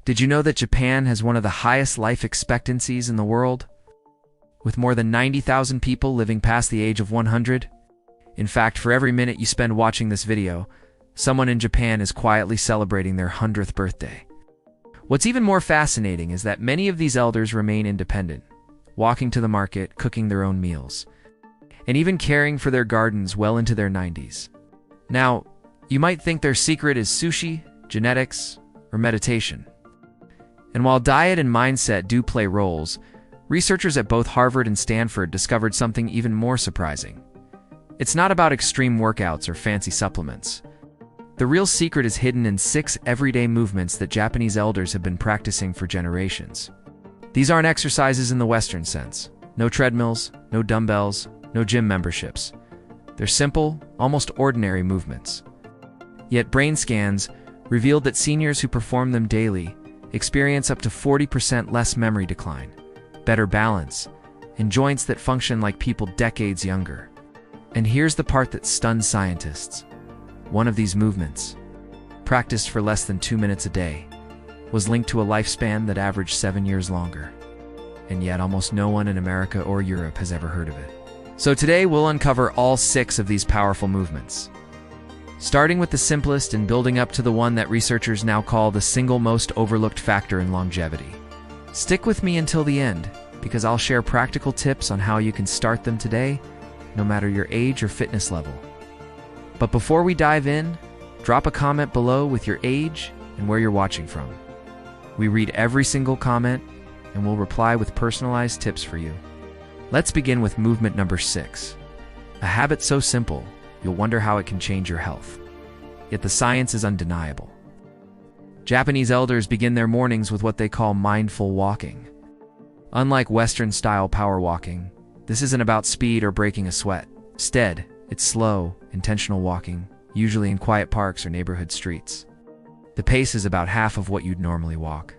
Did you know that Japan has one of the highest life expectancies in the world, with more than 90,000 people living past the age of 100? In fact, for every minute you spend watching this video, someone in Japan is quietly celebrating their 100th birthday. What's even more fascinating is that many of these elders remain independent, walking to the market, cooking their own meals, and even caring for their gardens well into their 90s. Now, you might think their secret is sushi, genetics, or meditation. And while diet and mindset do play roles, researchers at both Harvard and Stanford discovered something even more surprising. It's not about extreme workouts or fancy supplements. The real secret is hidden in 6 everyday movements that Japanese elders have been practicing for generations. These aren't exercises in the Western sense. No treadmills, no dumbbells, no gym memberships. They're simple, almost ordinary movements. Yet brain scans revealed that seniors who perform them daily experience up to 40% less memory decline, better balance, and joints that function like people decades younger. And here's the part that stuns scientists. One of these movements, practiced for less than 2 minutes a day, was linked to a lifespan that averaged 7 years longer. And yet almost no one in America or Europe has ever heard of it. So today we'll uncover all 6 of these powerful movements, starting with the simplest and building up to the one that researchers now call the single most overlooked factor in longevity. Stick with me until the end, because I'll share practical tips on how you can start them today, no matter your age or fitness level. But before we dive in, drop a comment below with your age and where you're watching from. We read every single comment, and we'll reply with personalized tips for you. Let's begin with movement number 6. A habit so simple, you'll wonder how it can change your health. Yet the science is undeniable. Japanese elders begin their mornings with what they call mindful walking. Unlike Western-style power walking, this isn't about speed or breaking a sweat. Instead, it's slow, intentional walking, usually in quiet parks or neighborhood streets. The pace is about half of what you'd normally walk.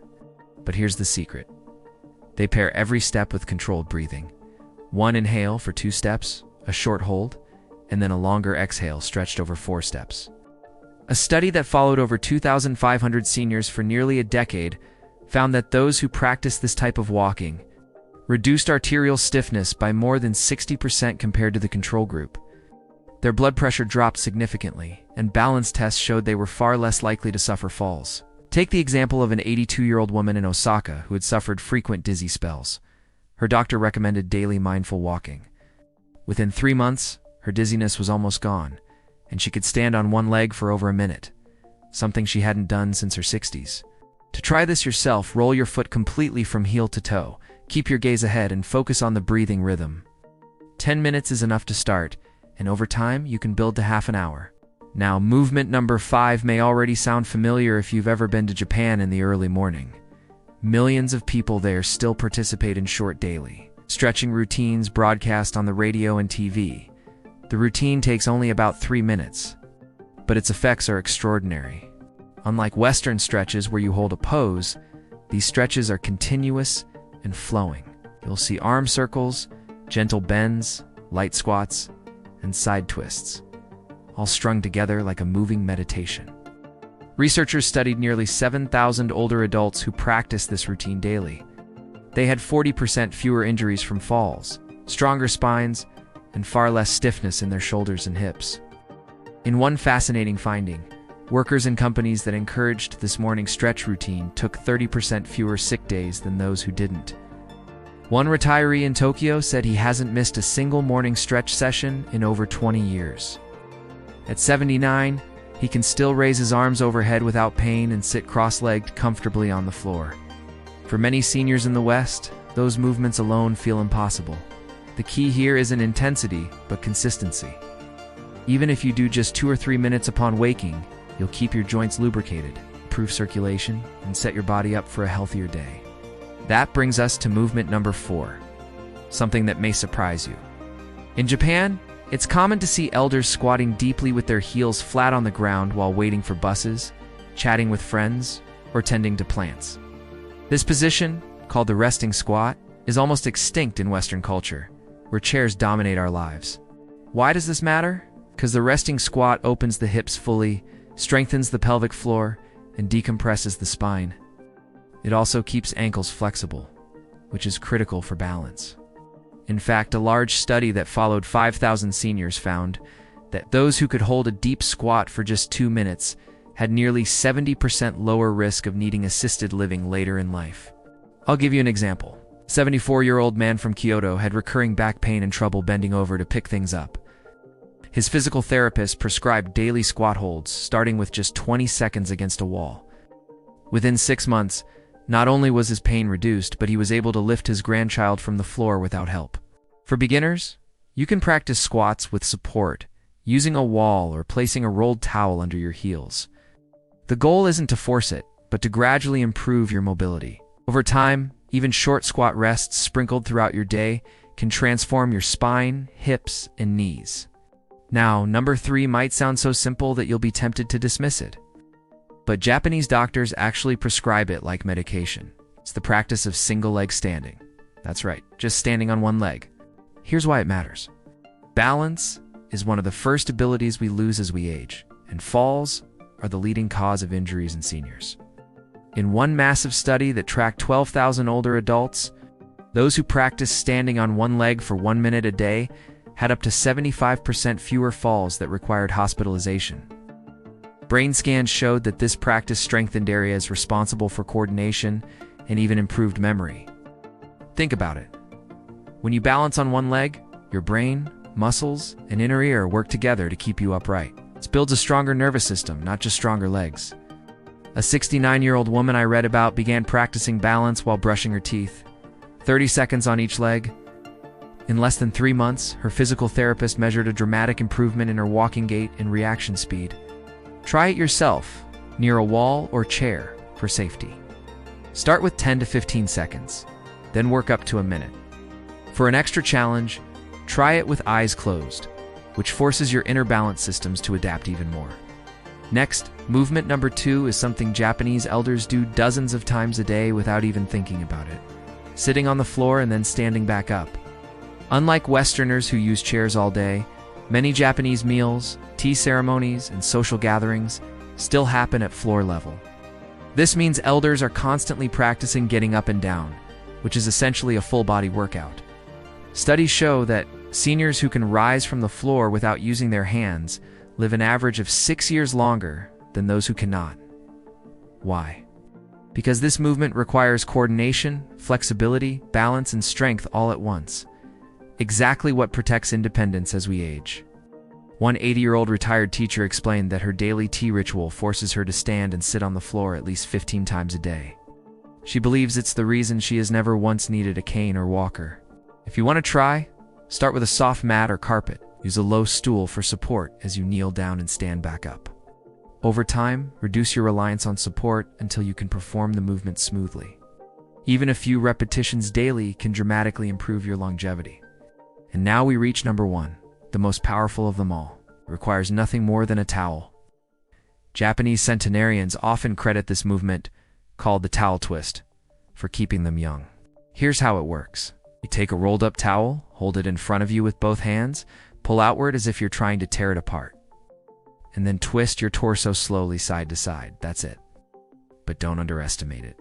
But here's the secret. They pair every step with controlled breathing. 1 inhale for 2 steps, a short hold, and then a longer exhale stretched over 4 steps. A study that followed over 2,500 seniors for nearly a decade found that those who practiced this type of walking reduced arterial stiffness by more than 60% compared to the control group. Their blood pressure dropped significantly, and balance tests showed they were far less likely to suffer falls. Take the example of an 82-year-old woman in Osaka who had suffered frequent dizzy spells. Her doctor recommended daily mindful walking. Within 3 months, her dizziness was almost gone, and she could stand on one leg for over a minute, something she hadn't done since her 60s. To try this yourself, roll your foot completely from heel to toe, keep your gaze ahead, and focus on the breathing rhythm. 10 minutes is enough to start, and over time, you can build to half an hour. Now, movement number 5 may already sound familiar if you've ever been to Japan in the early morning. Millions of people there still participate in short daily stretching routines broadcast on the radio and TV. The routine takes only about 3 minutes, but its effects are extraordinary. Unlike Western stretches where you hold a pose, these stretches are continuous and flowing. You'll see arm circles, gentle bends, light squats, and side twists, all strung together like a moving meditation. Researchers studied nearly 7,000 older adults who practiced this routine daily. They had 40% fewer injuries from falls, stronger spines, and far less stiffness in their shoulders and hips. In one fascinating finding, workers in companies that encouraged this morning stretch routine took 30% fewer sick days than those who didn't. One retiree in Tokyo said he hasn't missed a single morning stretch session in over 20 years. At 79, he can still raise his arms overhead without pain and sit cross-legged comfortably on the floor. For many seniors in the West, those movements alone feel impossible. The key here isn't intensity, but consistency. Even if you do just 2 or 3 minutes upon waking, you'll keep your joints lubricated, improve circulation, and set your body up for a healthier day. That brings us to movement number 4, something that may surprise you. In Japan, it's common to see elders squatting deeply with their heels flat on the ground while waiting for buses, chatting with friends, or tending to plants. This position, called the resting squat, is almost extinct in Western culture, where chairs dominate our lives. Why does this matter? Because the resting squat opens the hips fully, strengthens the pelvic floor, and decompresses the spine. It also keeps ankles flexible, which is critical for balance. In fact, a large study that followed 5,000 seniors found that those who could hold a deep squat for just 2 minutes had nearly 70% lower risk of needing assisted living later in life. I'll give you an example. A 74-year-old man from Kyoto had recurring back pain and trouble bending over to pick things up. His physical therapist prescribed daily squat holds, starting with just 20 seconds against a wall. Within 6 months, not only was his pain reduced, but he was able to lift his grandchild from the floor without help. For beginners, you can practice squats with support, using a wall or placing a rolled towel under your heels. The goal isn't to force it, but to gradually improve your mobility. Over time, even short squat rests sprinkled throughout your day can transform your spine, hips, and knees. Now, number 3 might sound so simple that you'll be tempted to dismiss it. But Japanese doctors actually prescribe it like medication. It's the practice of single-leg standing. That's right, just standing on one leg. Here's why it matters. Balance is one of the first abilities we lose as we age, and falls are the leading cause of injuries in seniors. In one massive study that tracked 12,000 older adults, those who practiced standing on one leg for 1 minute a day had up to 75% fewer falls that required hospitalization. Brain scans showed that this practice strengthened areas responsible for coordination and even improved memory. Think about it. When you balance on one leg, your brain, muscles, and inner ear work together to keep you upright. This builds a stronger nervous system, not just stronger legs. A 69-year-old woman I read about began practicing balance while brushing her teeth. 30 seconds on each leg. In less than 3 months, her physical therapist measured a dramatic improvement in her walking gait and reaction speed. Try it yourself, near a wall or chair, for safety. Start with 10 to 15 seconds, then work up to a minute. For an extra challenge, try it with eyes closed, which forces your inner balance systems to adapt even more. Next, movement number 2 is something Japanese elders do dozens of times a day without even thinking about it. Sitting on the floor and then standing back up. Unlike Westerners who use chairs all day, many Japanese meals, tea ceremonies, and social gatherings still happen at floor level. This means elders are constantly practicing getting up and down, which is essentially a full-body workout. Studies show that seniors who can rise from the floor without using their hands live an average of 6 years longer than those who cannot. Why? Because this movement requires coordination, flexibility, balance, and strength all at once. Exactly what protects independence as we age. One 80-year-old retired teacher explained that her daily tea ritual forces her to stand and sit on the floor at least 15 times a day. She believes it's the reason she has never once needed a cane or walker. If you want to try, start with a soft mat or carpet. Use a low stool for support as you kneel down and stand back up. Over time, reduce your reliance on support until you can perform the movement smoothly. Even a few repetitions daily can dramatically improve your longevity. And now we reach number 1, the most powerful of them all. It requires nothing more than a towel. Japanese centenarians often credit this movement, called the towel twist, for keeping them young. Here's how it works. You take a rolled up towel, hold it in front of you with both hands, pull outward as if you're trying to tear it apart, and then twist your torso slowly side to side. That's it. But don't underestimate it.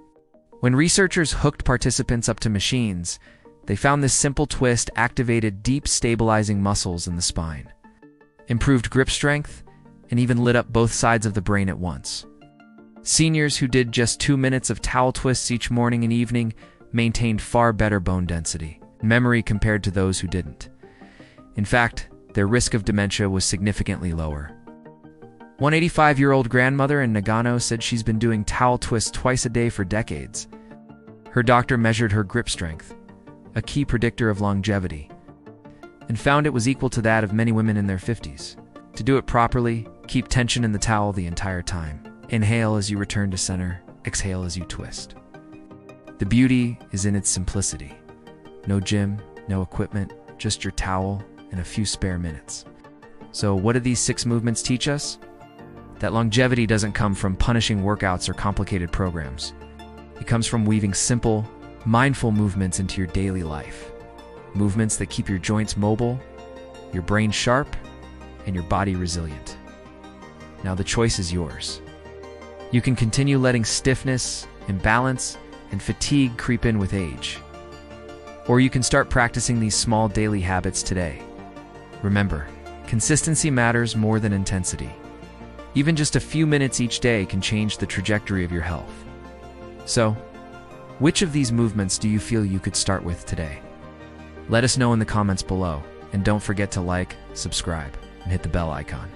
When researchers hooked participants up to machines, they found this simple twist activated deep stabilizing muscles in the spine, improved grip strength, and even lit up both sides of the brain at once. Seniors who did just 2 minutes of towel twists each morning and evening maintained far better bone density and memory compared to those who didn't. In fact, their risk of dementia was significantly lower. One 85-year-old grandmother in Nagano said she's been doing towel twists twice a day for decades. Her doctor measured her grip strength, a key predictor of longevity, and found it was equal to that of many women in their 50s. To do it properly, keep tension in the towel the entire time. Inhale as you return to center, exhale as you twist. The beauty is in its simplicity. No gym, no equipment, just your towel and a few spare minutes. So what do these 6 movements teach us? That longevity doesn't come from punishing workouts or complicated programs. It comes from weaving simple, mindful movements into your daily life. Movements that keep your joints mobile, your brain sharp, and your body resilient. Now the choice is yours. You can continue letting stiffness, imbalance, and fatigue creep in with age. Or you can start practicing these small daily habits today. Remember, consistency matters more than intensity. Even just a few minutes each day can change the trajectory of your health. So, which of these movements do you feel you could start with today? Let us know in the comments below, and don't forget to like, subscribe, and hit the bell icon,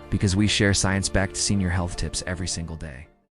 because we share science-backed senior health tips every single day.